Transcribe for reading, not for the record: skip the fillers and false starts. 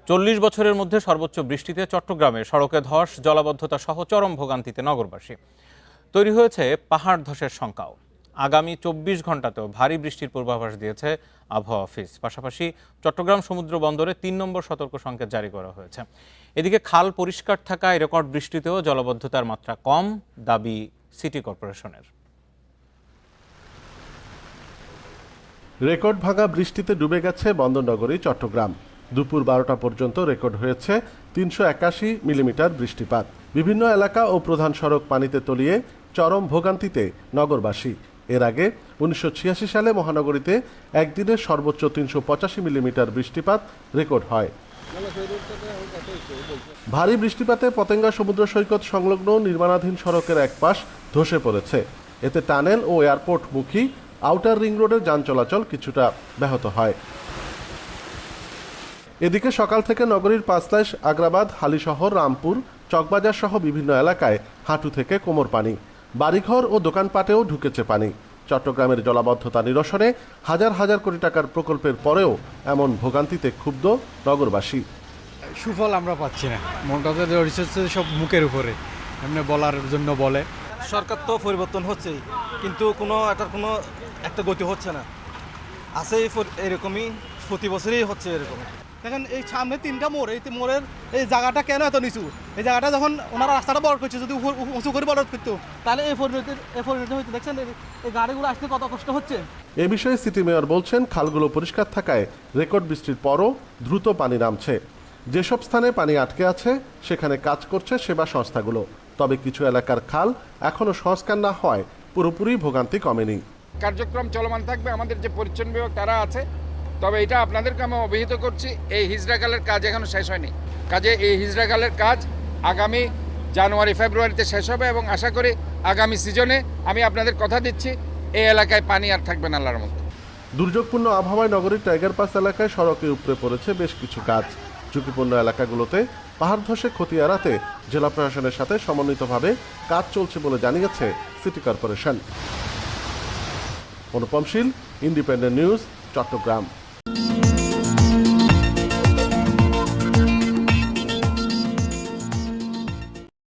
40 বছরের মধ্যে সর্বোচ্চ বৃষ্টিতে চট্টগ্রামে সড়কে ধস, জলাবদ্ধতা সহ চরম ভোগান্তিতে নগরবাসী। তৈরি হয়েছে পাহাড় ধসের শঙ্কাও। আগামী 24 ঘন্টাতেও ভারী বৃষ্টির পূর্বাভাস দিয়েছে আবহাওয়া অফিস। পাশাপাশি চট্টগ্রাম সমুদ্র বন্দরে 3 নম্বর সতর্ক সংকেত জারি করা হয়েছে। এদিকে খাল পরিষ্কার থাকায় রেকর্ড বৃষ্টিতেও জলাবদ্ধতার মাত্রা কম, দাবি সিটি কর্পোরেশনের। রেকর্ড ভাঙা বৃষ্টিতে ডুবে গেছে বন্দরনগরী চট্টগ্রাম। দুপুর 12টা পর্যন্ত রেকর্ড হয়েছে 381 মিলিমিটার বৃষ্টিপাত। বিভিন্ন এলাকা ও প্রধান সড়ক পানিতে তলিয়ে চরম ভোগান্তিতে নগরবাসী। এর আগে 1986 সালে মহানগরীতে একদিনে সর্বোচ্চ 385 মিলিমিটার বৃষ্টিপাত রেকর্ড হয়। ভারী বৃষ্টিপাতে পতেঙ্গা সমুদ্র সৈকত সংলগ্ন নির্মাণাধীন সড়কের এক পাশ ধসে পড়েছে। এতে টানেল ও এয়ারপোর্ট মুখী আউটার রিং রোডের যান চলাচল কিছুটা ব্যাহত হয়। এদিকে সকাল থেকে নগরীর পাঁচলাইশ, আগ্রাবাদ, হালিশহর, রামপুর, চকবাজার সহ বিভিন্ন এলাকায় হাঁটু থেকে কোমর পানি। বাড়িঘর ও দোকানপাটেও ঢুকেছে পানি। চট্টগ্রামের জলাবদ্ধতা নিরসনে হাজার হাজার কোটি টাকার প্রকল্পের পরেও এমন ভোগান্তিতে ক্ষুব্ধ নগরবাসী। সুফল আমরা পাচ্ছি না, মনটাতে হচ্ছে সব মুখের উপরে, এমনি বলার জন্য বলে। সরকার তো পরিবর্তন হচ্ছেই, কিন্তু কোনো একটা গতি হচ্ছে না। আছে এরকমই প্রতি বছরই হচ্ছে এরকম। দেখেন এই সামনে 3টা মোড়, এই মোড়ের এই জায়গাটা কেন এত নিচু? এই জায়গাটা যখন ওনারা রাস্তাটা বড় করছে, যদি উঁচু করে বড় করতো তাহলে এই পরিণতি হইতে। দেখছেন এই গাড়িগুলো আসতে কত কষ্ট হচ্ছে। এ বিষয়ে সিটি মেয়র বলছেন, খালগুলো পরিষ্কার থাকায় রেকর্ড বৃষ্টির পরও দ্রুত পানি নামছে। যেসব স্থানে পানি আটকে আছে সেখানে কাজ করছে সেবা সংস্থাগুলো। তবে কিছু এলাকার খাল এখনো সংস্কার না হয় পুরোপুরি ভোগান্তি কমেনি। কার্যক্রম চলমান থাকবে। আমাদের যে পরিচ্ছন্ন বিভাগ তারা আছে, তবে এটা আপনাদেরকে আমি অবহিত করছি, এই হিজড়াখালের কাজ এখনো শেষ হয়নি। কাজে এই হিজড়াখালের কাজ আগামী জানুয়ারি ফেব্রুয়ারিতে শেষ হবে এবং আশা করি আগামী সিজনে আমি আপনাদের কথা দিচ্ছি এই এলাকায় পানি আর থাকবে না আল্লাহর মতো। দুর্যোগপূর্ণ আবহাওয়ায় নগরীর টাইগার পাস এলাকায় সড়কে উপড়ে পড়েছে বেশ কিছু গাছ। ঝুঁকিপূর্ণ এলাকাগুলোতে পাহাড় ধসে ক্ষতি এড়াতে জেলা প্রশাসনের সাথে সমন্বিতভাবে কাজ চলছে বলে জানিয়েছে সিটি কর্পোরেশন। অনুপম শীল, ইন্ডিপেন্ডেন্ট নিউজ, চট্টগ্রাম।